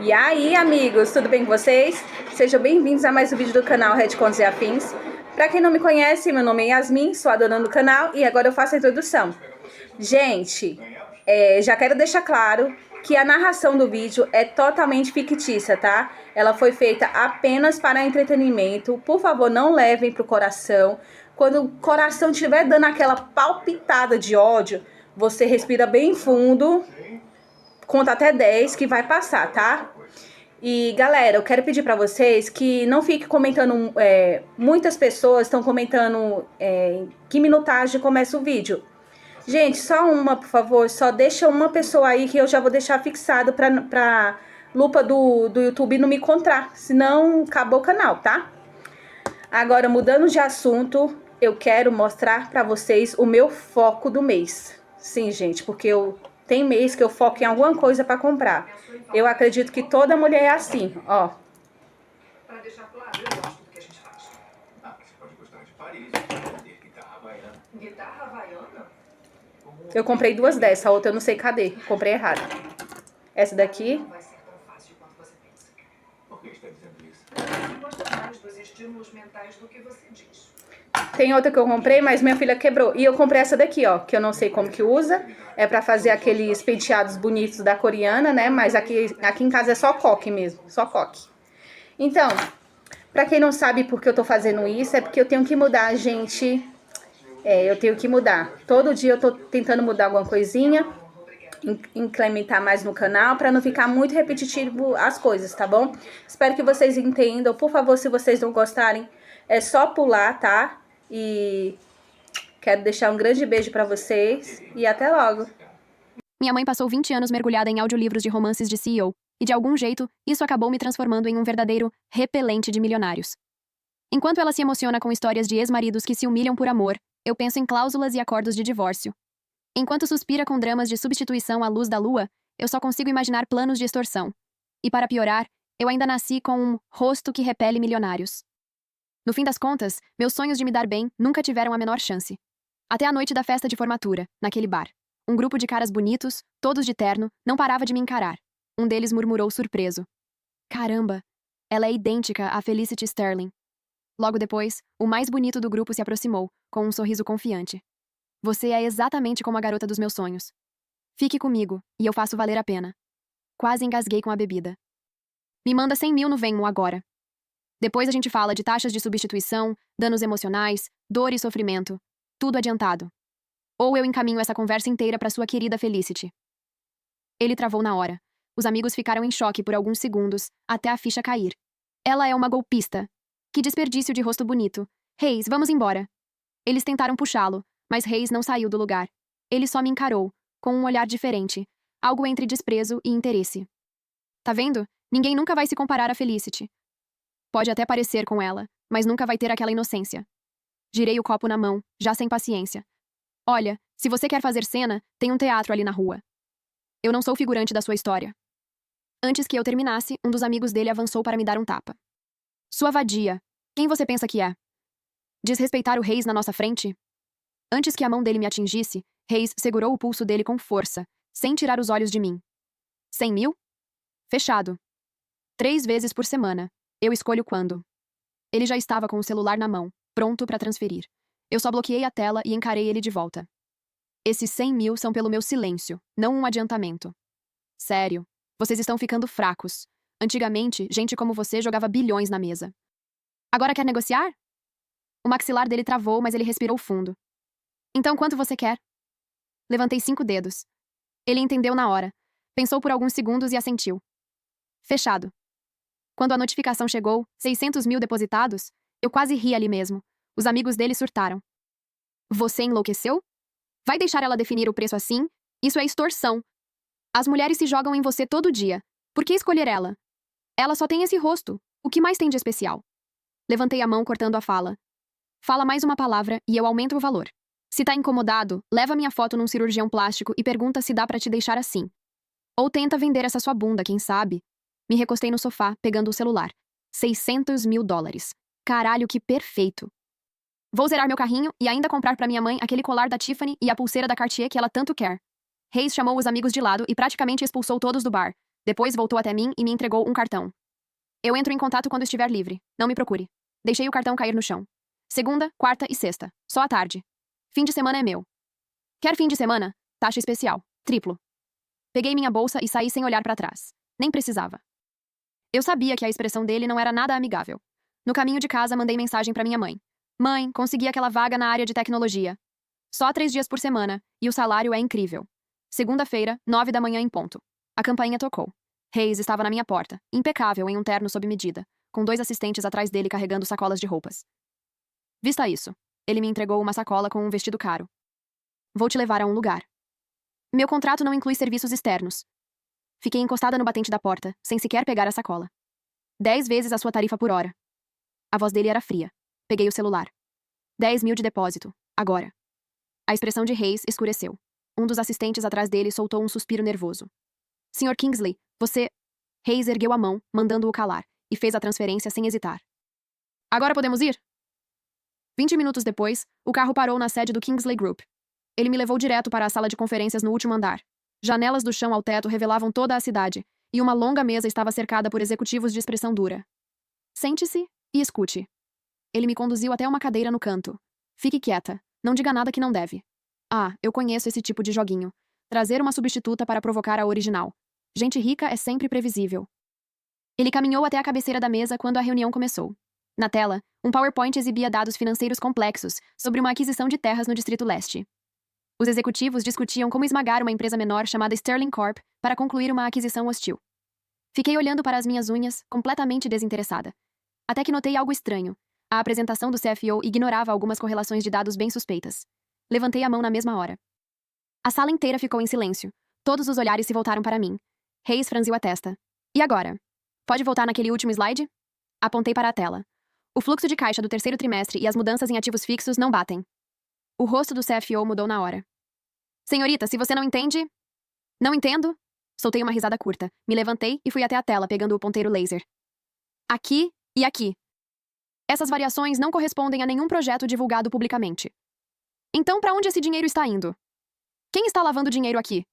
E aí, amigos, tudo bem com vocês? Sejam bem-vindos a mais um vídeo do canal Red Contos e Afins. Pra quem não me conhece, meu nome é Yasmin, sou a dona do canal e agora eu faço a introdução. Gente, já quero deixar claro que a narração do vídeo é totalmente fictícia, tá? Ela foi feita apenas para entretenimento. Por favor, não levem pro coração. Quando o coração estiver dando aquela palpitada de ódio, você respira bem fundo, conta até 10 que vai passar, tá? E galera, eu quero pedir pra vocês que não fiquem comentando, muitas pessoas estão comentando que minutagem começa o vídeo. Gente, só uma, por favor, só deixa uma pessoa aí que eu já vou deixar fixado pra lupa do YouTube não me encontrar, senão acabou o canal, tá? Agora, mudando de assunto, eu quero mostrar pra vocês o meu foco do mês. Sim, gente, porque tem mês que eu foco em alguma coisa pra comprar. Eu acredito que toda mulher é assim, ó. Pra deixar claro, eu gosto do que a gente faz. Ah, você pode gostar de Paris, ter guitarra havaiana. Guitarra havaiana? Eu comprei duas dessas, a outra eu não sei cadê. Comprei errado. Essa daqui. Não vai ser tão fácil quanto você pensa. Por que está dizendo isso? Eu gosto mais dos estímulos mentais do que você diz. Tem outra que eu comprei, mas minha filha quebrou. E eu comprei essa daqui, ó, que eu não sei como que usa. É pra fazer aqueles penteados bonitos da coreana, né? Mas aqui em casa é só coque mesmo, só coque. Então, pra quem não sabe por que eu tô fazendo isso, é porque eu tenho que mudar, gente. Eu tenho que mudar. Todo dia eu tô tentando mudar alguma coisinha, incrementar mais no canal, pra não ficar muito repetitivo as coisas, tá bom? Espero que vocês entendam. Por favor, se vocês não gostarem, é só pular, tá? E quero deixar um grande beijo pra vocês e até logo. Minha mãe passou 20 anos mergulhada em audiolivros de romances de CEO, e de algum jeito, isso acabou me transformando em um verdadeiro repelente de milionários. Enquanto ela se emociona com histórias de ex-maridos que se humilham por amor, eu penso em cláusulas e acordos de divórcio. Enquanto suspira com dramas de substituição à luz da lua, eu só consigo imaginar planos de extorsão. E para piorar, eu ainda nasci com um rosto que repele milionários. No fim das contas, meus sonhos de me dar bem nunca tiveram a menor chance. Até a noite da festa de formatura, naquele bar. Um grupo de caras bonitos, todos de terno, não parava de me encarar. Um deles murmurou surpreso: "Caramba, ela é idêntica à Felicity Sterling." Logo depois, o mais bonito do grupo se aproximou, com um sorriso confiante. "Você é exatamente como a garota dos meus sonhos. Fique comigo, e eu faço valer a pena." Quase engasguei com a bebida. "Me manda 100 mil no Venmo agora. Depois a gente fala de taxas de substituição, danos emocionais, dor e sofrimento. Tudo adiantado. Ou eu encaminho essa conversa inteira para sua querida Felicity." Ele travou na hora. Os amigos ficaram em choque por alguns segundos, até a ficha cair. Ela é uma golpista. Que desperdício de rosto bonito. "Reis, vamos embora." Eles tentaram puxá-lo, mas Reis não saiu do lugar. Ele só me encarou, com um olhar diferente, algo entre desprezo e interesse. "Tá vendo? Ninguém nunca vai se comparar a Felicity. Pode até parecer com ela, mas nunca vai ter aquela inocência." Girei o copo na mão, já sem paciência. "Olha, se você quer fazer cena, tem um teatro ali na rua. Eu não sou figurante da sua história." Antes que eu terminasse, um dos amigos dele avançou para me dar um tapa. "Sua vadia. Quem você pensa que é? Desrespeitar o Reis na nossa frente?" Antes que a mão dele me atingisse, Reis segurou o pulso dele com força, sem tirar os olhos de mim. 100 mil? Fechado. 3 vezes por semana. Eu escolho quando." Ele já estava com o celular na mão, pronto para transferir. Eu só bloqueei a tela e encarei ele de volta. "Esses 100 mil são pelo meu silêncio, não um adiantamento." "Sério, vocês estão ficando fracos. Antigamente, gente como você jogava bilhões na mesa. Agora quer negociar?" O maxilar dele travou, mas ele respirou fundo. "Então quanto você quer?" Levantei 5 dedos. Ele entendeu na hora. Pensou por alguns segundos e assentiu. "Fechado." Quando a notificação chegou, 600 mil depositados, eu quase ri ali mesmo. Os amigos dele surtaram. "Você enlouqueceu? Vai deixar ela definir o preço assim? Isso é extorsão. As mulheres se jogam em você todo dia. Por que escolher ela? Ela só tem esse rosto. O que mais tem de especial?" Levantei a mão cortando a fala. "Fala mais uma palavra e eu aumento o valor. Se tá incomodado, leva minha foto num cirurgião plástico e pergunta se dá pra te deixar assim. Ou tenta vender essa sua bunda, quem sabe?" Me recostei no sofá, pegando o celular. 600 mil dólares. Caralho, que perfeito. Vou zerar meu carrinho e ainda comprar pra minha mãe aquele colar da Tiffany e a pulseira da Cartier que ela tanto quer. Reis chamou os amigos de lado e praticamente expulsou todos do bar. Depois voltou até mim e me entregou um cartão. Eu entro em contato quando estiver livre. Não me procure. Deixei o cartão cair no chão. Segunda, quarta e sexta. Só à tarde. Fim de semana é meu. Quer fim de semana? Taxa especial. Triplo. Peguei minha bolsa e saí sem olhar para trás. Nem precisava. Eu sabia que a expressão dele não era nada amigável. No caminho de casa, mandei mensagem para minha mãe. Mãe, consegui aquela vaga na área de tecnologia. Só 3 dias por semana, e o salário é incrível. Segunda-feira, 9 da manhã em ponto. A campainha tocou. Hayes estava na minha porta, impecável em um terno sob medida, com 2 assistentes atrás dele carregando sacolas de roupas. Vista isso. Ele me entregou uma sacola com um vestido caro. Vou te levar a um lugar. Meu contrato não inclui serviços externos. Fiquei encostada no batente da porta, sem sequer pegar a sacola. 10 vezes a sua tarifa por hora. A voz dele era fria. Peguei o celular. 10 mil de depósito. Agora. A expressão de Hayes escureceu. Um dos assistentes atrás dele soltou um suspiro nervoso. Sr. Kingsley, você... Hayes ergueu a mão, mandando-o calar, e fez a transferência sem hesitar. Agora podemos ir? 20 minutos depois, o carro parou na sede do Kingsley Group. Ele me levou direto para a sala de conferências no último andar. Janelas do chão ao teto revelavam toda a cidade, e uma longa mesa estava cercada por executivos de expressão dura. Sente-se e escute. Ele me conduziu até uma cadeira no canto. Fique quieta. Não diga nada que não deve. Ah, eu conheço esse tipo de joguinho. Trazer uma substituta para provocar a original. Gente rica é sempre previsível. Ele caminhou até a cabeceira da mesa quando a reunião começou. Na tela, um PowerPoint exibia dados financeiros complexos sobre uma aquisição de terras no Distrito Leste. Os executivos discutiam como esmagar uma empresa menor chamada Sterling Corp para concluir uma aquisição hostil. Fiquei olhando para as minhas unhas, completamente desinteressada. Até que notei algo estranho. A apresentação do CFO ignorava algumas correlações de dados bem suspeitas. Levantei a mão na mesma hora. A sala inteira ficou em silêncio. Todos os olhares se voltaram para mim. Hayes franziu a testa. E agora? Pode voltar naquele último slide? Apontei para a tela. O fluxo de caixa do terceiro trimestre e as mudanças em ativos fixos não batem. O rosto do CFO mudou na hora. Senhorita, se você não entende... Não entendo? Soltei uma risada curta. Me levantei e fui até a tela, pegando o ponteiro laser. Aqui e aqui. Essas variações não correspondem a nenhum projeto divulgado publicamente. Então, para onde esse dinheiro está indo? Quem está lavando dinheiro aqui?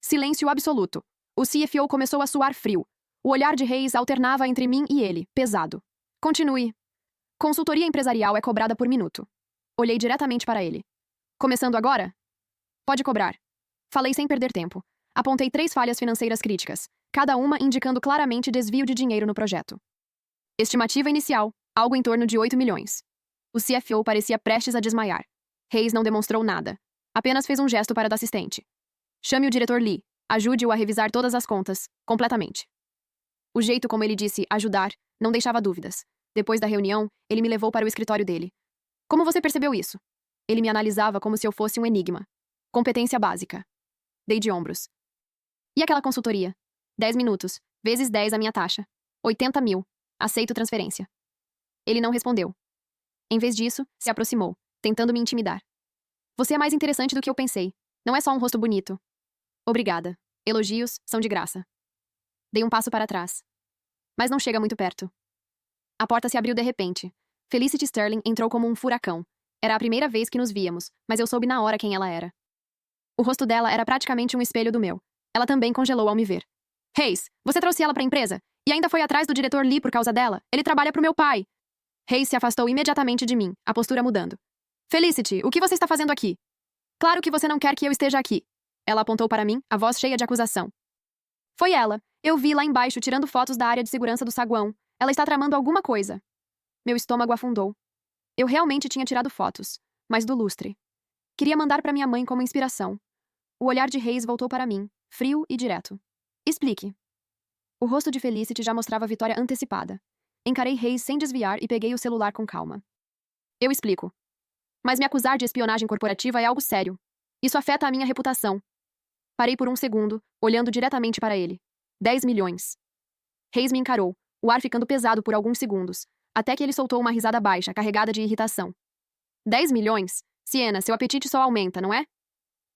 Silêncio absoluto. O CFO começou a suar frio. O olhar de Hayes alternava entre mim e ele, pesado. Continue. Consultoria empresarial é cobrada por minuto. Olhei diretamente para ele. Começando agora? Pode cobrar. Falei sem perder tempo. Apontei 3 falhas financeiras críticas, cada uma indicando claramente desvio de dinheiro no projeto. Estimativa inicial, algo em torno de 8 milhões. O CFO parecia prestes a desmaiar. Hayes não demonstrou nada. Apenas fez um gesto para o assistente. Chame o diretor Lee. Ajude-o a revisar todas as contas, completamente. O jeito como ele disse ajudar não deixava dúvidas. Depois da reunião, ele me levou para o escritório dele. Como você percebeu isso? Ele me analisava como se eu fosse um enigma. Competência básica. Dei de ombros. E aquela consultoria? 10 minutos, vezes 10 a minha taxa. 80 mil. Aceito transferência. Ele não respondeu. Em vez disso, se aproximou, tentando me intimidar. Você é mais interessante do que eu pensei. Não é só um rosto bonito. Obrigada. Elogios são de graça. Dei um passo para trás. Mas não chega muito perto. A porta se abriu de repente. Felicity Sterling entrou como um furacão. Era a primeira vez que nos víamos, mas eu soube na hora quem ela era. O rosto dela era praticamente um espelho do meu. Ela também congelou ao me ver. Hayes, você trouxe ela para a empresa? E ainda foi atrás do diretor Lee por causa dela? Ele trabalha pro meu pai. Hayes se afastou imediatamente de mim, a postura mudando. Felicity, o que você está fazendo aqui? Claro que você não quer que eu esteja aqui. Ela apontou para mim, a voz cheia de acusação. Foi ela. Eu vi lá embaixo tirando fotos da área de segurança do saguão. Ela está tramando alguma coisa. Meu estômago afundou. Eu realmente tinha tirado fotos, mas do lustre. Queria mandar para minha mãe como inspiração. O olhar de Hayes voltou para mim, frio e direto. Explique. O rosto de Felicity já mostrava vitória antecipada. Encarei Hayes sem desviar e peguei o celular com calma. Eu explico. Mas me acusar de espionagem corporativa é algo sério. Isso afeta a minha reputação. Parei por um segundo, olhando diretamente para ele. 10 milhões. Hayes me encarou, o ar ficando pesado por alguns segundos, até que ele soltou uma risada baixa, carregada de irritação. 10 milhões? Siena, seu apetite só aumenta, não é?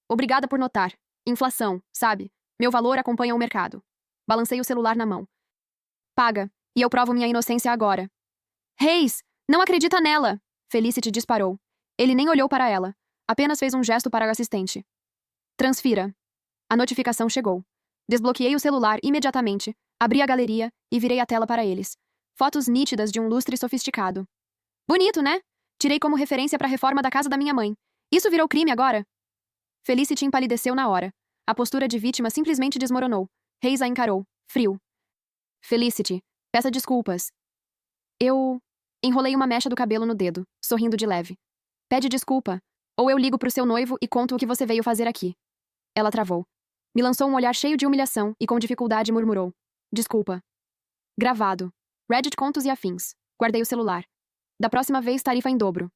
Obrigada por notar. Inflação, sabe? Meu valor acompanha o mercado. Balancei o celular na mão. Paga, e eu provo minha inocência agora. Hayes, não acredita nela! Felicity disparou. Ele nem olhou para ela. Apenas fez um gesto para o assistente. Transfira. A notificação chegou. Desbloqueei o celular imediatamente, abri a galeria e virei a tela para eles. Fotos nítidas de um lustre sofisticado. Bonito, né? Tirei como referência para a reforma da casa da minha mãe. Isso virou crime agora? Felicity empalideceu na hora. A postura de vítima simplesmente desmoronou. Reis a encarou, frio. Felicity, peça desculpas. Eu... Enrolei uma mecha do cabelo no dedo, sorrindo de leve. Pede desculpa, ou eu ligo pro seu noivo e conto o que você veio fazer aqui. Ela travou. Me lançou um olhar cheio de humilhação e com dificuldade murmurou. Desculpa. Gravado. Reddit Contos e Afins. Guardei o celular. Da próxima vez, tarifa em dobro.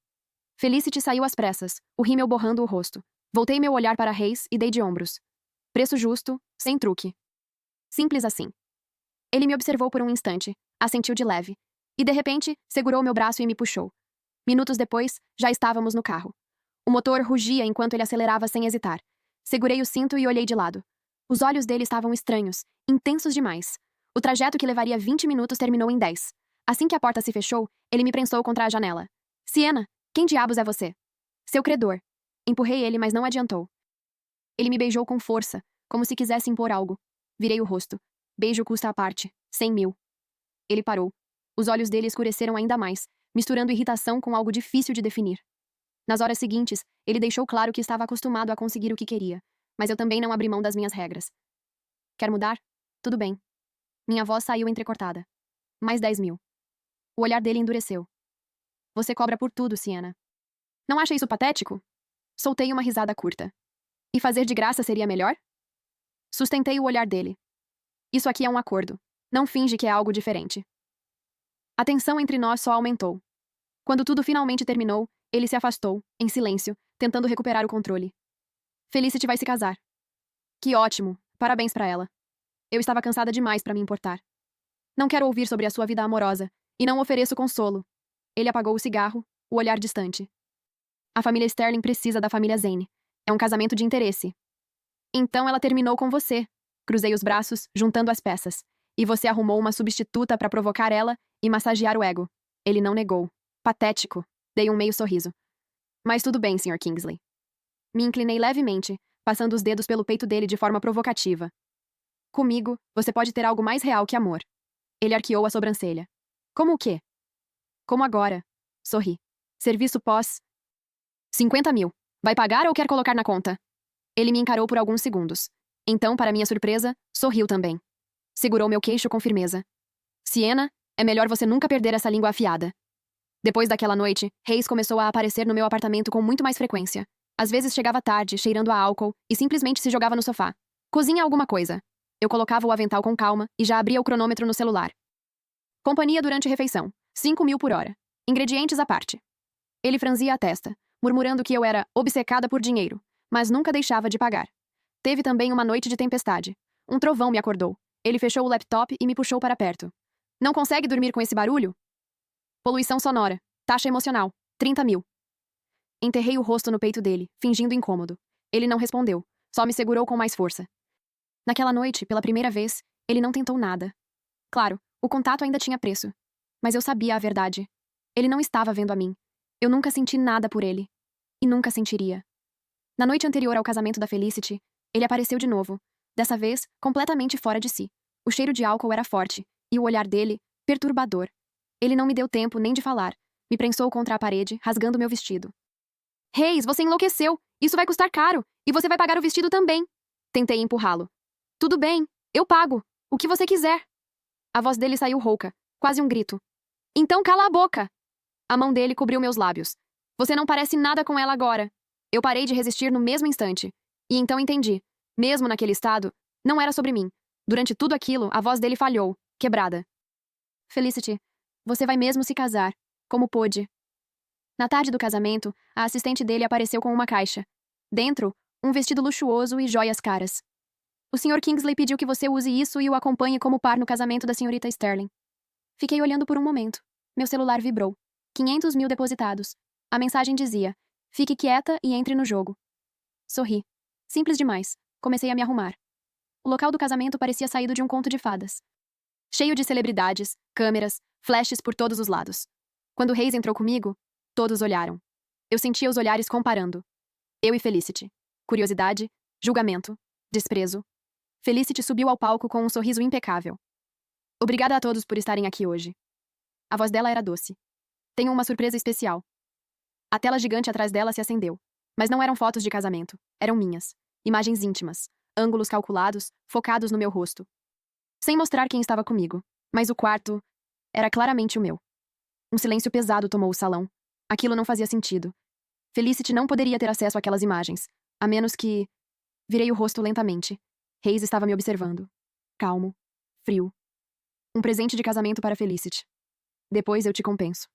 Felicity saiu às pressas, o rímel borrando o rosto. Voltei meu olhar para Reis e dei de ombros. Preço justo, sem truque. Simples assim. Ele me observou por um instante, assentiu de leve. E, de repente, segurou meu braço e me puxou. Minutos depois, já estávamos no carro. O motor rugia enquanto ele acelerava sem hesitar. Segurei o cinto e olhei de lado. Os olhos dele estavam estranhos, intensos demais. O trajeto que levaria 20 minutos terminou em 10. Assim que a porta se fechou, ele me prensou contra a janela. Siena, quem diabos é você? Seu credor. Empurrei ele, mas não adiantou. Ele me beijou com força, como se quisesse impor algo. Virei o rosto. Beijo custa à parte. 100.000. Ele parou. Os olhos dele escureceram ainda mais, misturando irritação com algo difícil de definir. Nas horas seguintes, ele deixou claro que estava acostumado a conseguir o que queria, mas eu também não abri mão das minhas regras. Quer mudar? Tudo bem. Minha voz saiu entrecortada. Mais 10.000. O olhar dele endureceu. Você cobra por tudo, Siena. Não acha isso patético? Soltei uma risada curta. E fazer de graça seria melhor? Sustentei o olhar dele. Isso aqui é um acordo. Não finge que é algo diferente. A tensão entre nós só aumentou. Quando tudo finalmente terminou, ele se afastou, em silêncio, tentando recuperar o controle. Felicity vai se casar. Que ótimo. Parabéns pra ela. Eu estava cansada demais pra me importar. Não quero ouvir sobre a sua vida amorosa, e não ofereço consolo. Ele apagou o cigarro, o olhar distante. A família Sterling precisa da família Zane. É um casamento de interesse. Então ela terminou com você. Cruzei os braços, juntando as peças. E você arrumou uma substituta pra provocar ela e massagear o ego. Ele não negou. Patético. Dei um meio sorriso. Mas tudo bem, Sr. Kingsley. Me inclinei levemente, passando os dedos pelo peito dele de forma provocativa. Comigo, você pode ter algo mais real que amor. Ele arqueou a sobrancelha. Como o quê? Como agora. Sorri. Serviço pós... 50.000. Vai pagar ou quer colocar na conta? Ele me encarou por alguns segundos. Então, para minha surpresa, sorriu também. Segurou meu queixo com firmeza. Siena, é melhor você nunca perder essa língua afiada. Depois daquela noite, Reis começou a aparecer no meu apartamento com muito mais frequência. Às vezes chegava tarde, cheirando a álcool, e simplesmente se jogava no sofá. Cozinha alguma coisa. Eu colocava o avental com calma e já abria o cronômetro no celular. Companhia durante refeição. 5.000 por hora. Ingredientes à parte. Ele franzia a testa, murmurando que eu era obcecada por dinheiro, mas nunca deixava de pagar. Teve também uma noite de tempestade. Um trovão me acordou. Ele fechou o laptop e me puxou para perto. Não consegue dormir com esse barulho? Poluição sonora. Taxa emocional. 30.000. Enterrei o rosto no peito dele, fingindo incômodo. Ele não respondeu, só me segurou com mais força. Naquela noite, pela primeira vez, ele não tentou nada. Claro, o contato ainda tinha preço. Mas eu sabia a verdade. Ele não estava vendo a mim. Eu nunca senti nada por ele. E nunca sentiria. Na noite anterior ao casamento da Felicity, ele apareceu de novo. Dessa vez, completamente fora de si. O cheiro de álcool era forte, e o olhar dele, perturbador. Ele não me deu tempo nem de falar. Me prensou contra a parede, rasgando meu vestido. Reis, você enlouqueceu! Isso vai custar caro! E você vai pagar o vestido também! Tentei empurrá-lo. Tudo bem, eu pago. O que você quiser. A voz dele saiu rouca, quase um grito. Então cala a boca! A mão dele cobriu meus lábios. Você não parece nada com ela agora. Eu parei de resistir no mesmo instante. E então entendi. Mesmo naquele estado, não era sobre mim. Durante tudo aquilo, a voz dele falhou, quebrada. Felicity, você vai mesmo se casar. Como pôde? Na tarde do casamento, a assistente dele apareceu com uma caixa. Dentro, um vestido luxuoso e joias caras. O Sr. Kingsley pediu que você use isso e o acompanhe como par no casamento da senhorita Sterling. Fiquei olhando por um momento. Meu celular vibrou. 500.000 depositados. A mensagem dizia: fique quieta e entre no jogo. Sorri. Simples demais. Comecei a me arrumar. O local do casamento parecia saído de um conto de fadas. Cheio de celebridades, câmeras, flashes por todos os lados. Quando Reis entrou comigo, todos olharam. Eu sentia os olhares comparando. Eu e Felicity. Curiosidade, julgamento, desprezo. Felicity subiu ao palco com um sorriso impecável. Obrigada a todos por estarem aqui hoje. A voz dela era doce. Tenho uma surpresa especial. A tela gigante atrás dela se acendeu. Mas não eram fotos de casamento. Eram minhas. Imagens íntimas. Ângulos calculados, focados no meu rosto. Sem mostrar quem estava comigo. Mas o quarto era claramente o meu. Um silêncio pesado tomou o salão. Aquilo não fazia sentido. Felicity não poderia ter acesso àquelas imagens, a menos que... Virei o rosto lentamente. Hayes estava me observando. Calmo. Frio. Um presente de casamento para Felicity. Depois eu te compenso.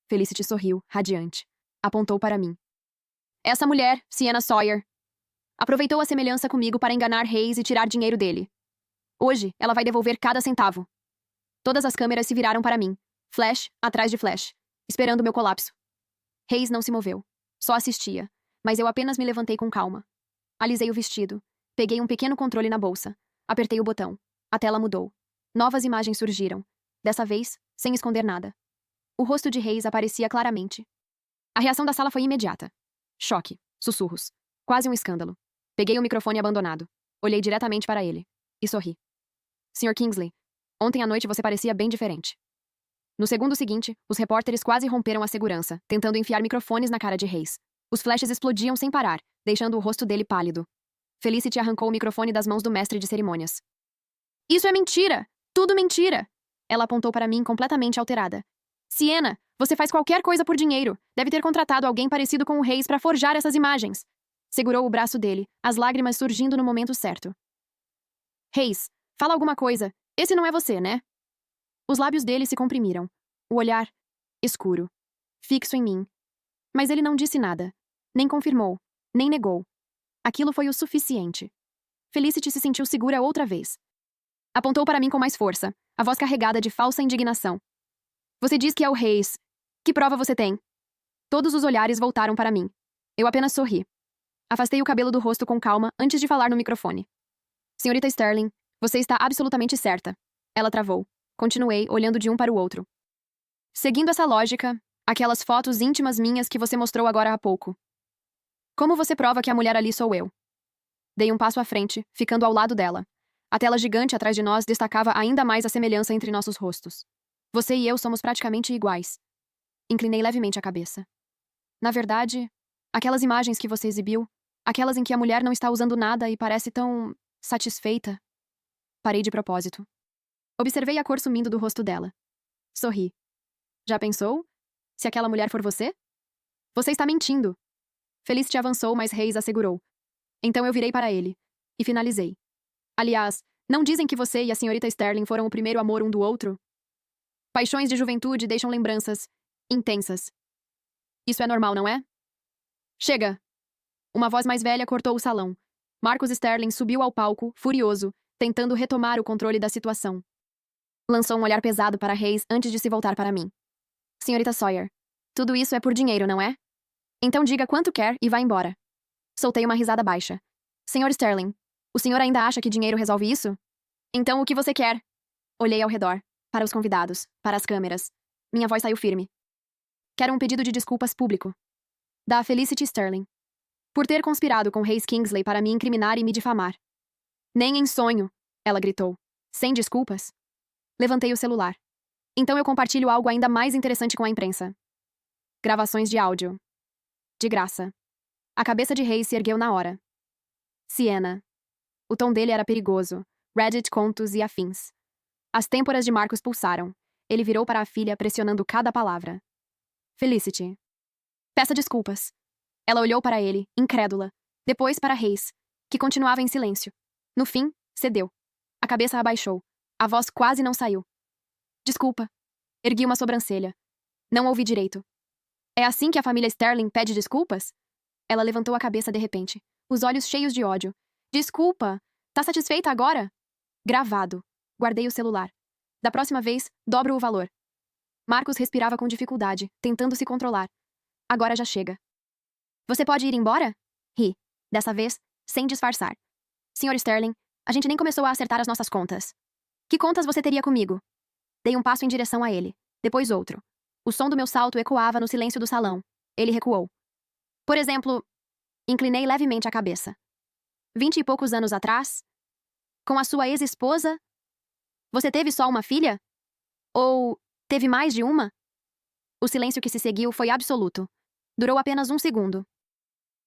Felicity sorriu, radiante. Apontou para mim. Essa mulher, Sienna Sawyer, aproveitou a semelhança comigo para enganar Hayes e tirar dinheiro dele. Hoje, ela vai devolver cada centavo. Todas as câmeras se viraram para mim, flash atrás de flash, esperando meu colapso. Hayes não se moveu. Só assistia, mas eu apenas me levantei com calma. Alisei o vestido. Peguei um pequeno controle na bolsa. Apertei o botão. A tela mudou. Novas imagens surgiram. Dessa vez, sem esconder nada. O rosto de Hayes aparecia claramente. A reação da sala foi imediata. Choque. Sussurros. Quase um escândalo. Peguei o microfone abandonado. Olhei diretamente para ele. E sorri. Sr. Kingsley, ontem à noite você parecia bem diferente. No segundo seguinte, os repórteres quase romperam a segurança, tentando enfiar microfones na cara de Hayes. Os flashes explodiam sem parar, deixando o rosto dele pálido. Felicity arrancou o microfone das mãos do mestre de cerimônias. Isso é mentira! Tudo mentira! Ela apontou para mim completamente alterada. Sienna, você faz qualquer coisa por dinheiro. Deve ter contratado alguém parecido com o Hayes para forjar essas imagens. Segurou o braço dele, as lágrimas surgindo no momento certo. Hayes, fala alguma coisa. Esse não é você, né? Os lábios dele se comprimiram. O olhar, escuro, fixo em mim. Mas ele não disse nada. Nem confirmou, nem negou. Aquilo foi o suficiente. Felicity se sentiu segura outra vez. Apontou para mim com mais força, a voz carregada de falsa indignação. Você diz que é o Hayes. Que prova você tem? Todos os olhares voltaram para mim. Eu apenas sorri. Afastei o cabelo do rosto com calma antes de falar no microfone. Senhorita Sterling, você está absolutamente certa. Ela travou. Continuei, olhando de um para o outro. Seguindo essa lógica, aquelas fotos íntimas minhas que você mostrou agora há pouco. Como você prova que a mulher ali sou eu? Dei um passo à frente, ficando ao lado dela. A tela gigante atrás de nós destacava ainda mais a semelhança entre nossos rostos. Você e eu somos praticamente iguais. Inclinei levemente a cabeça. Na verdade, aquelas imagens que você exibiu, aquelas em que a mulher não está usando nada e parece tão... satisfeita. Parei de propósito. Observei a cor sumindo do rosto dela. Sorri. Já pensou? Se aquela mulher for você? Você está mentindo. Felicity avançou, mas Hayes assegurou. Então eu virei para ele. E finalizei. Aliás, não dizem que você e a senhorita Sterling foram o primeiro amor um do outro? Paixões de juventude deixam lembranças intensas. Isso é normal, não é? Chega! Uma voz mais velha cortou o salão. Marcus Sterling subiu ao palco, furioso, tentando retomar o controle da situação. Lançou um olhar pesado para Hayes antes de se voltar para mim. Senhorita Sawyer, tudo isso é por dinheiro, não é? Então diga quanto quer e vá embora. Soltei uma risada baixa. Senhor Sterling, o senhor ainda acha que dinheiro resolve isso? Então o que você quer? Olhei ao redor, para os convidados, para as câmeras. Minha voz saiu firme. Quero um pedido de desculpas público. Da Felicity Sterling. Por ter conspirado com Hayes Kingsley para me incriminar e me difamar. Nem em sonho, ela gritou. Sem desculpas. Levantei o celular. Então eu compartilho algo ainda mais interessante com a imprensa. Gravações de áudio. De graça. A cabeça de Hayes se ergueu na hora. Sienna. O tom dele era perigoso. Reddit, contos e afins. As têmporas de Marcus pulsaram. Ele virou para a filha, pressionando cada palavra. Felicity. Peça desculpas. Ela olhou para ele, incrédula. Depois para Hayes, que continuava em silêncio. No fim, cedeu. A cabeça abaixou. A voz quase não saiu. Desculpa. Ergui uma sobrancelha. Não ouvi direito. É assim que a família Sterling pede desculpas? Ela levantou a cabeça de repente, os olhos cheios de ódio. Desculpa. Tá satisfeita agora? Gravado. Guardei o celular. Da próxima vez, dobro o valor. Marcus respirava com dificuldade, tentando se controlar. Agora já chega. Você pode ir embora? Ri. Dessa vez, sem disfarçar. Sr. Sterling, a gente nem começou a acertar as nossas contas. Que contas você teria comigo? Dei um passo em direção a ele, depois outro. O som do meu salto ecoava no silêncio do salão. Ele recuou. Por exemplo, inclinei levemente a cabeça. 20 e poucos anos atrás? Com a sua ex-esposa? Você teve só uma filha? Ou teve mais de uma? O silêncio que se seguiu foi absoluto. Durou apenas um segundo.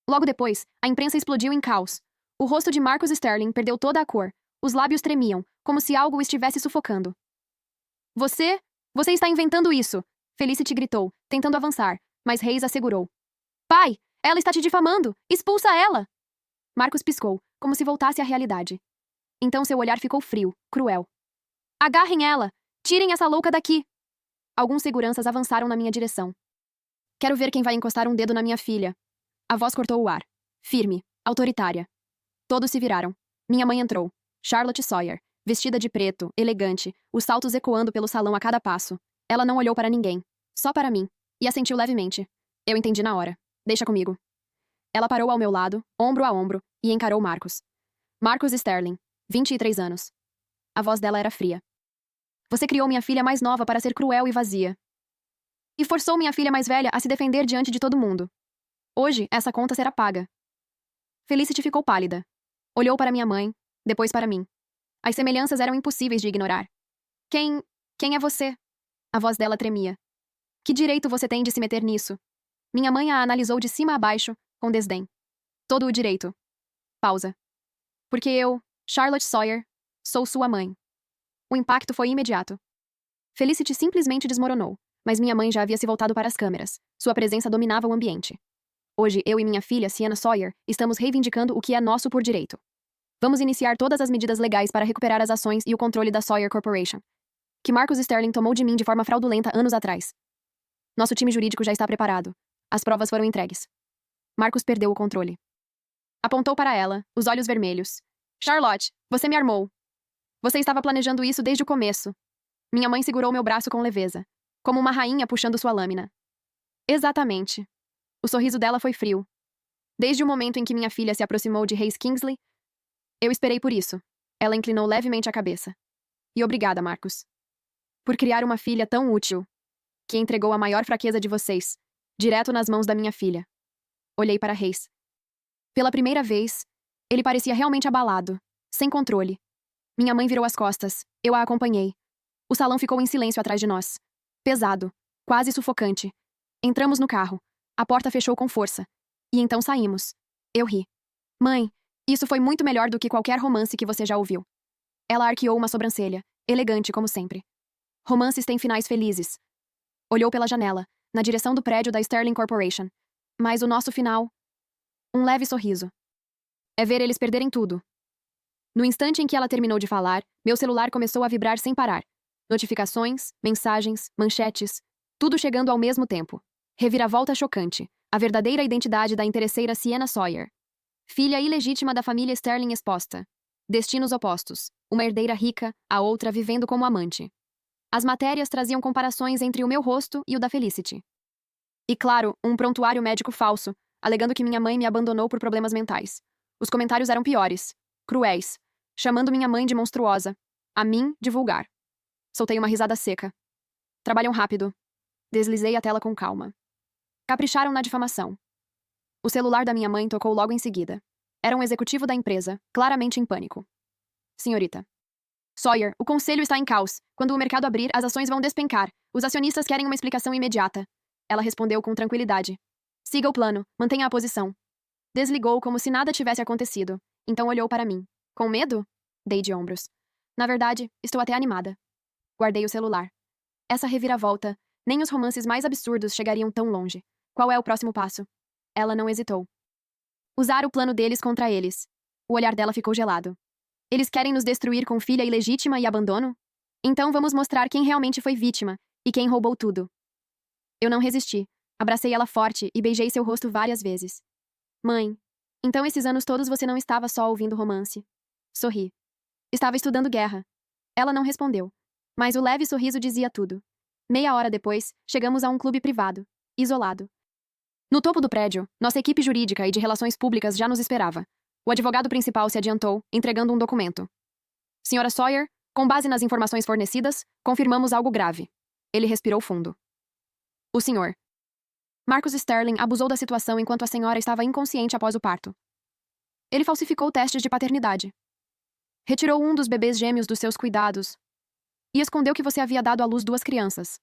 Logo depois, a imprensa explodiu em caos. O rosto de Marcus Sterling perdeu toda a cor. Os lábios tremiam, como se algo o estivesse sufocando. Você está inventando isso! Felicity gritou, tentando avançar, mas Reis a segurou. Pai, ela está te difamando! Expulsa ela! Marcus piscou, como se voltasse à realidade. Então seu olhar ficou frio, cruel. Agarrem ela! Tirem essa louca daqui! Alguns seguranças avançaram na minha direção. Quero ver quem vai encostar um dedo na minha filha. A voz cortou o ar. Firme, autoritária. Todos se viraram. Minha mãe entrou. Charlotte Sawyer, vestida de preto, elegante, os saltos ecoando pelo salão a cada passo. Ela não olhou para ninguém. Só para mim. E assentiu levemente. Eu entendi na hora. Deixa comigo. Ela parou ao meu lado, ombro a ombro, e encarou Marcus. Marcus Sterling, 23 anos. A voz dela era fria. Você criou minha filha mais nova para ser cruel e vazia. E forçou minha filha mais velha a se defender diante de todo mundo. Hoje, essa conta será paga. Felicity ficou pálida. Olhou para minha mãe, depois para mim. As semelhanças eram impossíveis de ignorar. Quem é você? A voz dela tremia. Que direito você tem de se meter nisso? Minha mãe a analisou de cima a baixo, com desdém. Todo o direito. Pausa. Porque eu, Charlotte Sawyer, sou sua mãe. O impacto foi imediato. Felicity simplesmente desmoronou, mas minha mãe já havia se voltado para as câmeras. Sua presença dominava o ambiente. Hoje, eu e minha filha, Sienna Sawyer, estamos reivindicando o que é nosso por direito. Vamos iniciar todas as medidas legais para recuperar as ações e o controle da Sawyer Corporation, que Marcus Sterling tomou de mim de forma fraudulenta anos atrás. Nosso time jurídico já está preparado. As provas foram entregues. Marcus perdeu o controle. Apontou para ela, os olhos vermelhos. Charlotte, você me armou. Você estava planejando isso desde o começo. Minha mãe segurou meu braço com leveza, como uma rainha puxando sua lâmina. Exatamente. O sorriso dela foi frio. Desde o momento em que minha filha se aproximou de Reis Kingsley, eu esperei por isso. Ela inclinou levemente a cabeça. E obrigada, Marcus. Por criar uma filha tão útil, que entregou a maior fraqueza de vocês, direto nas mãos da minha filha. Olhei para Reis. Pela primeira vez, ele parecia realmente abalado, sem controle. Minha mãe virou as costas. Eu a acompanhei. O salão ficou em silêncio atrás de nós. Pesado, quase sufocante. Entramos no carro. A porta fechou com força. E então saímos. Eu ri. Mãe, isso foi muito melhor do que qualquer romance que você já ouviu. Ela arqueou uma sobrancelha, elegante como sempre. Romances têm finais felizes. Olhou pela janela, na direção do prédio da Sterling Corporation. Mas o nosso final... Um leve sorriso. É ver eles perderem tudo. No instante em que ela terminou de falar, meu celular começou a vibrar sem parar. Notificações, mensagens, manchetes, tudo chegando ao mesmo tempo. Reviravolta chocante. A verdadeira identidade da interesseira Sienna Sawyer. Filha ilegítima da família Sterling exposta. Destinos opostos. Uma herdeira rica, a outra vivendo como amante. As matérias traziam comparações entre o meu rosto e o da Felicity. E claro, um prontuário médico falso, alegando que minha mãe me abandonou por problemas mentais. Os comentários eram piores, cruéis, chamando minha mãe de monstruosa, a mim de vulgar. Soltei uma risada seca. Trabalham rápido. Deslizei a tela com calma. Capricharam na difamação. O celular da minha mãe tocou logo em seguida. Era um executivo da empresa, claramente em pânico. Senhorita. Sawyer, o conselho está em caos. Quando o mercado abrir, as ações vão despencar. Os acionistas querem uma explicação imediata. Ela respondeu com tranquilidade. Siga o plano, mantenha a posição. Desligou como se nada tivesse acontecido. Então olhou para mim. Com medo? Dei de ombros. Na verdade, estou até animada. Guardei o celular. Essa reviravolta, nem os romances mais absurdos chegariam tão longe. Qual é o próximo passo? Ela não hesitou. Usar o plano deles contra eles. O olhar dela ficou gelado. Eles querem nos destruir com filha ilegítima e abandono? Então vamos mostrar quem realmente foi vítima e quem roubou tudo. Eu não resisti. Abracei ela forte e beijei seu rosto várias vezes. Mãe, então esses anos todos você não estava só ouvindo romance. Sorri. Estava estudando guerra. Ela não respondeu. Mas o leve sorriso dizia tudo. Meia hora depois, chegamos a um clube privado, isolado. No topo do prédio, nossa equipe jurídica e de relações públicas já nos esperava. O advogado principal se adiantou, entregando um documento. Senhora Sawyer, com base nas informações fornecidas, confirmamos algo grave. Ele respirou fundo. O senhor. Marcus Sterling abusou da situação enquanto a senhora estava inconsciente após o parto. Ele falsificou testes de paternidade. Retirou um dos bebês gêmeos dos seus cuidados e escondeu que você havia dado à luz 2 crianças.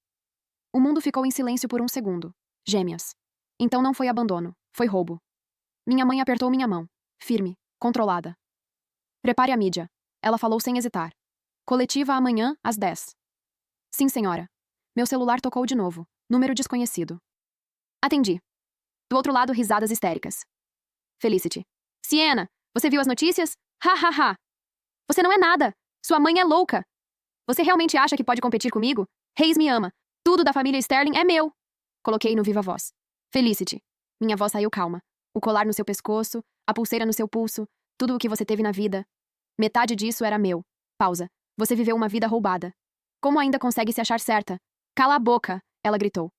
O mundo ficou em silêncio por um segundo. Gêmeas. Então não foi abandono, foi roubo. Minha mãe apertou minha mão, firme, controlada. Prepare a mídia, ela falou sem hesitar. Coletiva amanhã, às 10. Sim, senhora. Meu celular tocou de novo. Número desconhecido. Atendi. Do outro lado, risadas histéricas. Felicity. Siena, você viu as notícias? Ha, ha, ha. Você não é nada. Sua mãe é louca. Você realmente acha que pode competir comigo? Reis me ama. Tudo da família Sterling é meu. Coloquei no viva voz. Felicity. Minha voz saiu calma. O colar no seu pescoço, a pulseira no seu pulso, tudo o que você teve na vida. Metade disso era meu. Pausa. Você viveu uma vida roubada. Como ainda consegue se achar certa? Cala a boca, ela gritou.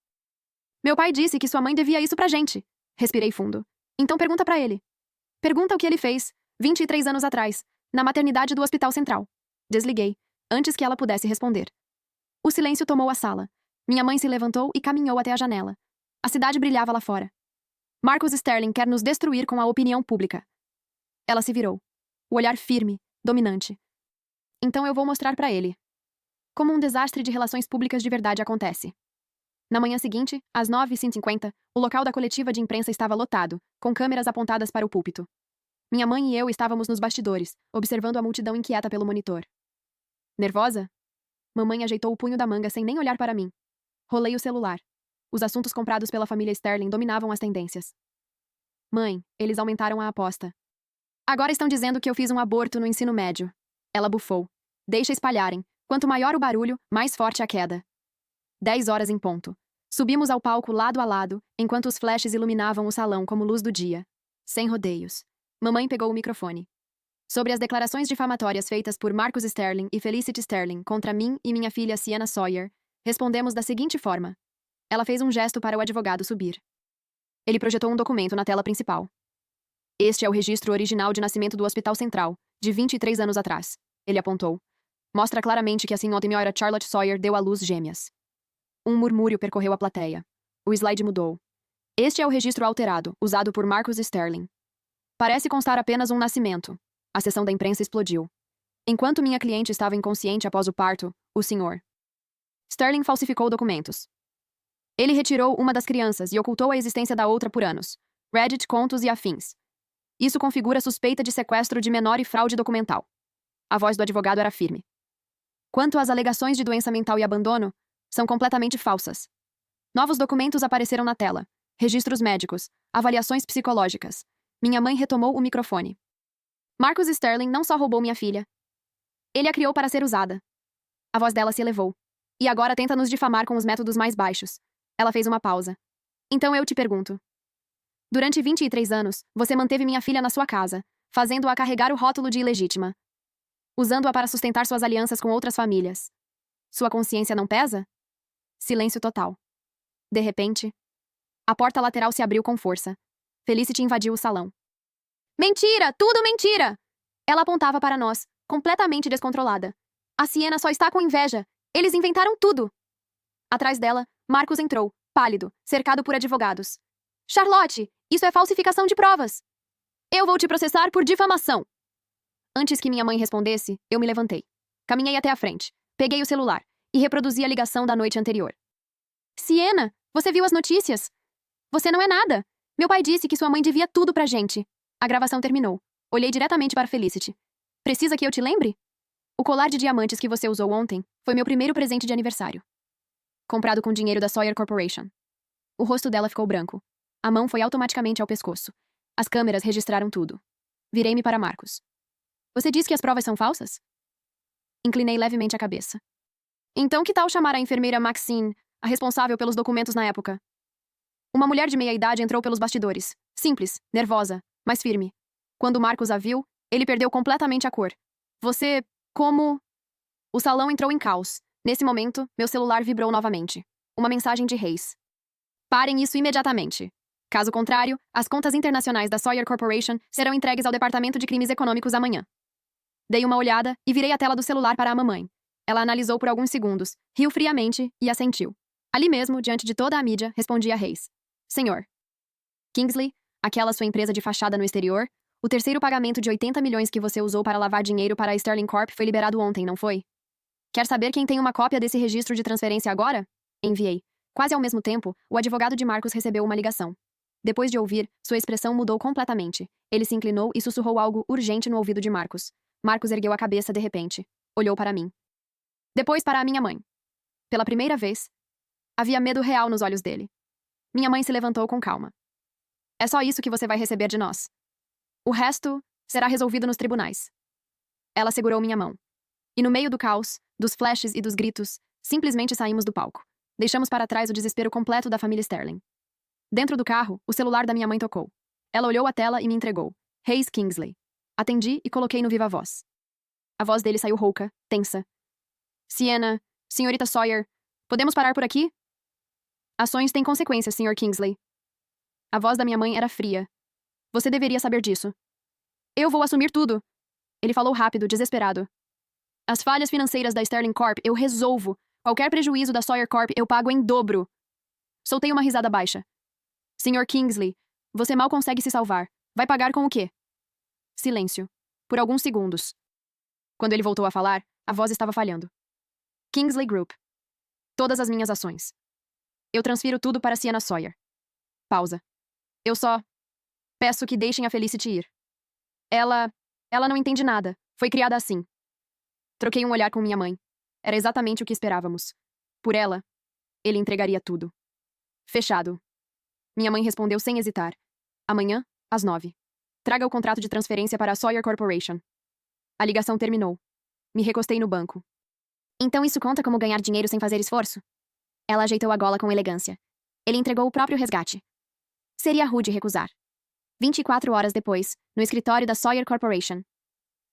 Meu pai disse que sua mãe devia isso pra gente. Respirei fundo. Então pergunta pra ele. Pergunta o que ele fez, 23 anos atrás, na maternidade do Hospital Central. Desliguei, antes que ela pudesse responder. O silêncio tomou a sala. Minha mãe se levantou e caminhou até a janela. A cidade brilhava lá fora. Marcus Sterling quer nos destruir com a opinião pública. Ela se virou. O olhar firme, dominante. Então eu vou mostrar pra ele. Como um desastre de relações públicas de verdade acontece. Na manhã seguinte, às 9h50, o local da coletiva de imprensa estava lotado, com câmeras apontadas para o púlpito. Minha mãe e eu estávamos nos bastidores, observando a multidão inquieta pelo monitor. Nervosa? Mamãe ajeitou o punho da manga sem nem olhar para mim. Rolei o celular. Os assuntos comprados pela família Sterling dominavam as tendências. Mãe, eles aumentaram a aposta. Agora estão dizendo que eu fiz um aborto no ensino médio. Ela bufou. Deixa espalharem. Quanto maior o barulho, mais forte a queda. 10 horas em ponto. Subimos ao palco lado a lado, enquanto os flashes iluminavam o salão como luz do dia. Sem rodeios. Mamãe pegou o microfone. Sobre as declarações difamatórias feitas por Marcus Sterling e Felicity Sterling contra mim e minha filha Sienna Sawyer, respondemos da seguinte forma. Ela fez um gesto para o advogado subir. Ele projetou um documento na tela principal. Este é o registro original de nascimento do Hospital Central, de 23 anos atrás. Ele apontou. Mostra claramente que a senhora Charlotte Sawyer deu à luz gêmeas. Um murmúrio percorreu a plateia. O slide mudou. Este é o registro alterado, usado por Marcus Sterling. Parece constar apenas um nascimento. A sessão da imprensa explodiu. Enquanto minha cliente estava inconsciente após o parto, o Sr. Sterling falsificou documentos. Ele retirou uma das crianças e ocultou a existência da outra por anos. Reddit, contos e afins. Isso configura suspeita de sequestro de menor e fraude documental. A voz do advogado era firme. Quanto às alegações de doença mental e abandono, são completamente falsas. Novos documentos apareceram na tela. Registros médicos, avaliações psicológicas. Minha mãe retomou o microfone. Marcus Sterling não só roubou minha filha. Ele a criou para ser usada. A voz dela se elevou. E agora tenta nos difamar com os métodos mais baixos. Ela fez uma pausa. Então eu te pergunto. Durante 23 anos, você manteve minha filha na sua casa, fazendo-a carregar o rótulo de ilegítima. Usando-a para sustentar suas alianças com outras famílias. Sua consciência não pesa? Silêncio total. De repente, a porta lateral se abriu com força. Felicity invadiu o salão. Mentira! Tudo mentira! Ela apontava para nós, completamente descontrolada. A Sienna só está com inveja. Eles inventaram tudo. Atrás dela, Marcus entrou, pálido, cercado por advogados. Charlotte, isso é falsificação de provas. Eu vou te processar por difamação. Antes que minha mãe respondesse, eu me levantei. Caminhei até a frente, peguei o celular e reproduzi a ligação da noite anterior. Sienna, você viu as notícias? Você não é nada. Meu pai disse que sua mãe devia tudo pra gente. A gravação terminou. Olhei diretamente para Felicity. Precisa que eu te lembre? O colar de diamantes que você usou ontem foi meu primeiro presente de aniversário. Comprado com dinheiro da Sawyer Corporation. O rosto dela ficou branco. A mão foi automaticamente ao pescoço. As câmeras registraram tudo. Virei-me para Marcus. Você diz que as provas são falsas? Inclinei levemente a cabeça. Então que tal chamar a enfermeira Maxine, a responsável pelos documentos na época? Uma mulher de meia-idade entrou pelos bastidores. Simples, nervosa, mas firme. Quando Marcus a viu, ele perdeu completamente a cor. Você, como... O salão entrou em caos. Nesse momento, meu celular vibrou novamente. Uma mensagem de Reis. Parem isso imediatamente. Caso contrário, as contas internacionais da Sawyer Corporation serão entregues ao Departamento de Crimes Econômicos amanhã. Dei uma olhada e virei a tela do celular para a mamãe. Ela analisou por alguns segundos, riu friamente e assentiu. Ali mesmo, diante de toda a mídia, respondi a Reis. Senhor. Kingsley, aquela sua empresa de fachada no exterior, O terceiro pagamento de 80 milhões que você usou para lavar dinheiro para a Sterling Corp foi liberado ontem, não foi? Quer saber quem tem uma cópia desse registro de transferência agora? Enviei. Quase ao mesmo tempo, o advogado de Marcos recebeu uma ligação. Depois de ouvir, sua expressão mudou completamente. Ele se inclinou e sussurrou algo urgente no ouvido de Marcos. Marcos ergueu a cabeça de repente. Olhou para mim. Depois para a minha mãe. Pela primeira vez, havia medo real nos olhos dele. Minha mãe se levantou com calma. É só isso que você vai receber de nós. O resto será resolvido nos tribunais. Ela segurou minha mão. E no meio do caos, dos flashes e dos gritos, simplesmente saímos do palco. Deixamos para trás o desespero completo da família Sterling. Dentro do carro, o celular da minha mãe tocou. Ela olhou a tela e me entregou. Hayes Kingsley. Atendi e coloquei no viva voz. A voz dele saiu rouca, tensa. Sienna, senhorita Sawyer, podemos parar por aqui? Ações têm consequências, Sr. Kingsley. A voz da minha mãe era fria. Você deveria saber disso. Eu vou assumir tudo. Ele falou rápido, desesperado. As falhas financeiras da Sterling Corp eu resolvo. Qualquer prejuízo da Sawyer Corp eu pago em dobro. Soltei uma risada baixa. Sr. Kingsley, você mal consegue se salvar. Vai pagar com o quê? Silêncio. Por alguns segundos. Quando ele voltou a falar, a voz estava falhando. Kingsley Group. Todas as minhas ações. Eu transfiro tudo para Sienna Sawyer. Pausa. Eu só peço que deixem a Felicity ir. Ela não entende nada. Foi criada assim. Troquei um olhar com minha mãe. Era exatamente o que esperávamos. Por ela, ele entregaria tudo. Fechado. Minha mãe respondeu sem hesitar. Amanhã, às 9. Traga o contrato de transferência para a Sawyer Corporation. A ligação terminou. Me recostei no banco. Então isso conta como ganhar dinheiro sem fazer esforço? Ela ajeitou a gola com elegância. Ele entregou o próprio resgate. Seria rude recusar. 24 horas depois, no escritório da Sawyer Corporation.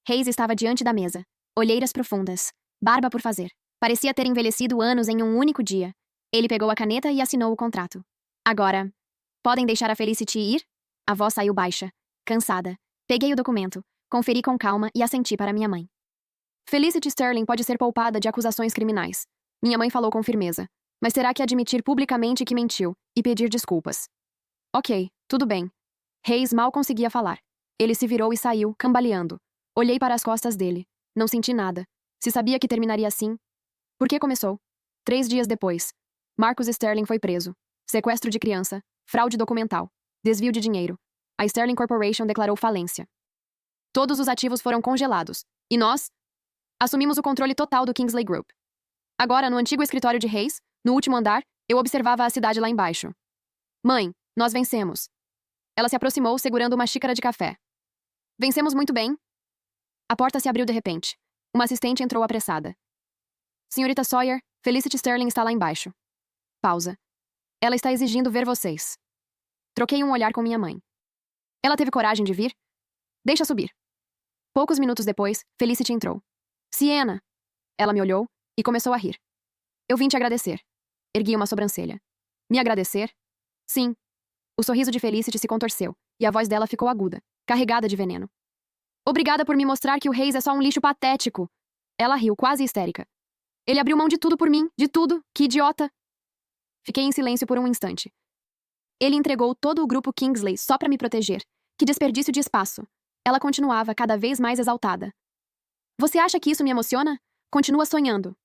Hayes estava diante da mesa. Olheiras profundas. Barba por fazer. Parecia ter envelhecido anos em um único dia. Ele pegou a caneta e assinou o contrato. Agora, podem deixar a Felicity ir? A voz saiu baixa, cansada. Peguei o documento, conferi com calma e assenti para minha mãe. Felicity Sterling pode ser poupada de acusações criminais. Minha mãe falou com firmeza. Mas terá que admitir publicamente que mentiu e pedir desculpas. Ok, tudo bem. Hayes mal conseguia falar. Ele se virou e saiu, cambaleando. Olhei para as costas dele. Não senti nada. Se sabia que terminaria assim. Por que começou? 3 dias depois. Marcus Sterling foi preso. Sequestro de criança. Fraude documental. Desvio de dinheiro. A Sterling Corporation declarou falência. Todos os ativos foram congelados. E nós? Assumimos o controle total do Kingsley Group. Agora, no antigo escritório de Hayes, no último andar, eu observava a cidade lá embaixo. Mãe, nós vencemos. Ela se aproximou, segurando uma xícara de café. Vencemos muito bem. A porta se abriu de repente. Uma assistente entrou apressada. Senhorita Sawyer, Felicity Sterling está lá embaixo. Pausa. Ela está exigindo ver vocês. Troquei um olhar com minha mãe. Ela teve coragem de vir? Deixa subir. Poucos minutos depois, Felicity entrou. Sienna! Ela me olhou e começou a rir. Eu vim te agradecer. Ergui uma sobrancelha. Me agradecer? Sim. O sorriso de Felicity se contorceu, e a voz dela ficou aguda, carregada de veneno. Obrigada por me mostrar que o Hayes é só um lixo patético. Ela riu, quase histérica. Ele abriu mão de tudo por mim, de tudo, que idiota. Fiquei em silêncio por um instante. Ele entregou todo o grupo Kingsley só para me proteger. Que desperdício de espaço. Ela continuava, cada vez mais exaltada. Você acha que isso me emociona? Continua sonhando.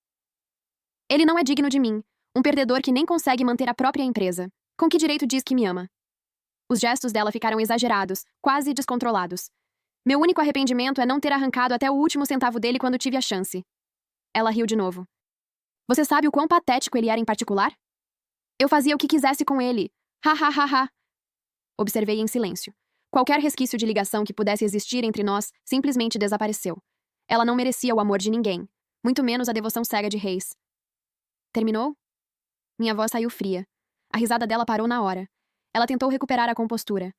Ele não é digno de mim, um perdedor que nem consegue manter a própria empresa. Com que direito diz que me ama? Os gestos dela ficaram exagerados, quase descontrolados. Meu único arrependimento é não ter arrancado até o último centavo dele quando tive a chance. Ela riu de novo. Você sabe o quão patético ele era em particular? Eu fazia o que quisesse com ele. Ha ha ha ha. Observei em silêncio. Qualquer resquício de ligação que pudesse existir entre nós simplesmente desapareceu. Ela não merecia o amor de ninguém, muito menos a devoção cega de Hayes. Terminou? Minha voz saiu fria. A risada dela parou na hora. Ela tentou recuperar a compostura.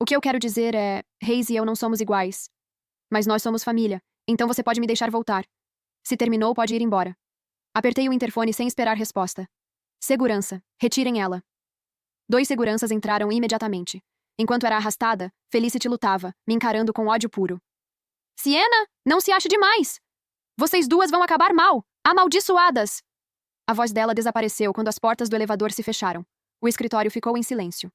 O que eu quero dizer é, Hayes e eu não somos iguais. Mas nós somos família, então você pode me deixar voltar. Se terminou, pode ir embora. Apertei o interfone sem esperar resposta. Segurança, retirem ela. 2 seguranças entraram imediatamente. Enquanto era arrastada, Felicity lutava, me encarando com ódio puro. Sienna, não se ache demais! Vocês duas vão acabar mal! Amaldiçoadas! A voz dela desapareceu quando as portas do elevador se fecharam. O escritório ficou em silêncio.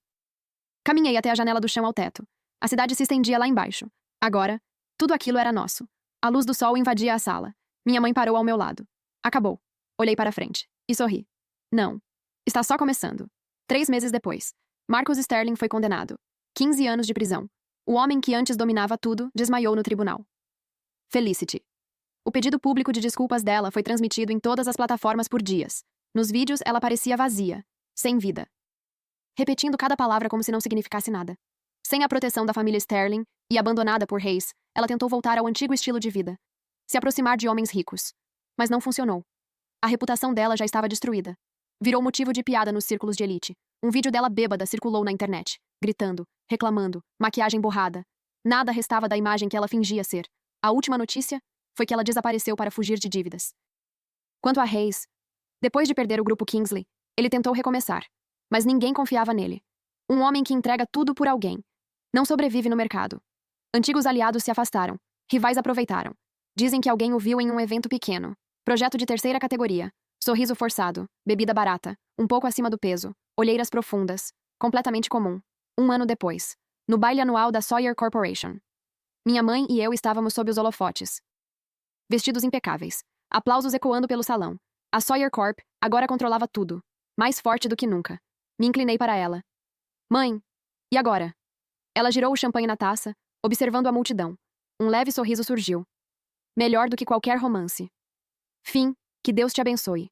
Caminhei até a janela do chão ao teto. A cidade se estendia lá embaixo. Agora, tudo aquilo era nosso. A luz do sol invadia a sala. Minha mãe parou ao meu lado. Acabou. Olhei para frente. E sorri. Não. Está só começando. 3 meses depois, Marcus Sterling foi condenado. 15 anos de prisão. O homem que antes dominava tudo desmaiou no tribunal. Felicity. O pedido público de desculpas dela foi transmitido em todas as plataformas por dias. Nos vídeos, ela parecia vazia, sem vida. Repetindo cada palavra como se não significasse nada. Sem a proteção da família Sterling e abandonada por Hayes, ela tentou voltar ao antigo estilo de vida. Se aproximar de homens ricos. Mas não funcionou. A reputação dela já estava destruída. Virou motivo de piada nos círculos de elite. Um vídeo dela bêbada circulou na internet, gritando, reclamando, maquiagem borrada. Nada restava da imagem que ela fingia ser. A última notícia foi que ela desapareceu para fugir de dívidas. Quanto a Hayes, depois de perder o grupo Kingsley, ele tentou recomeçar. Mas ninguém confiava nele. Um homem que entrega tudo por alguém. Não sobrevive no mercado. Antigos aliados se afastaram. Rivais aproveitaram. Dizem que alguém o viu em um evento pequeno. Projeto de 3ª categoria. Sorriso forçado. Bebida barata. Um pouco acima do peso. Olheiras profundas. Completamente comum. 1 ano depois. No baile anual da Sawyer Corporation. Minha mãe e eu estávamos sob os holofotes. Vestidos impecáveis. Aplausos ecoando pelo salão. A Sawyer Corp agora controlava tudo. Mais forte do que nunca. Me inclinei para ela. Mãe, e agora? Ela girou o champanhe na taça, observando a multidão. Um leve sorriso surgiu. Melhor do que qualquer romance. Fim, que Deus te abençoe.